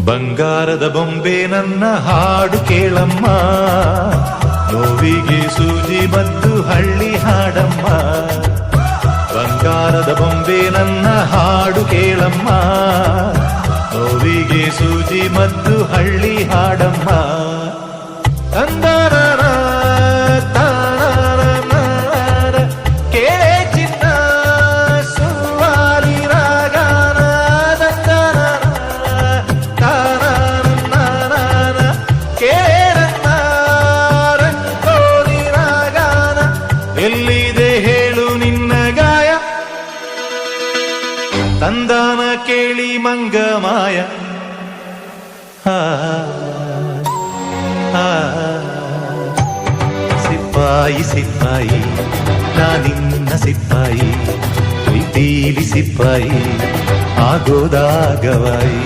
ಬಂಗಾರದ ಬೊಂಬೆ ನನ್ನ ಹಾಡು ಕೇಳಮ್ಮ, ನೋವಿಗೆ ಸೂಜಿ ಮದ್ದು ಹಳ್ಳಿ ಹಾಡಮ್ಮ. ಬಂಗಾರದ ಬೊಂಬೆ ನನ್ನ ಹಾಡು ಕೇಳಮ್ಮ, ನೋವಿಗೆ ಸೂಜಿ ಮದ್ದು ಹಳ್ಳಿ ಹಾಡಮ್ಮ. ತಂದನ ಕೇಳೆ ಚಿನ್ನ ಸುವಾಲಿ ರಾಗಾನ, ಕೇಳನ್ನ ರಂಗೋಲಿ ರಾಗಾನ. ಎಲ್ಲಿದೆ ಹೇಳು ನಿನ್ನ ಗಾಯ, ತಂದಾನ ಕೇಳಿ ಮಂಗ ಮಾಯ. ಸಿಪಾಯಿ ಸಿಪಾಯಿ ನಾನಿನ್ನ ಸಿಪಾಯಿ, ಪ್ರೀತಿಲಿ ಸಿಪಾಯಿ ಆಗೋದಾಗವಾಯಿ.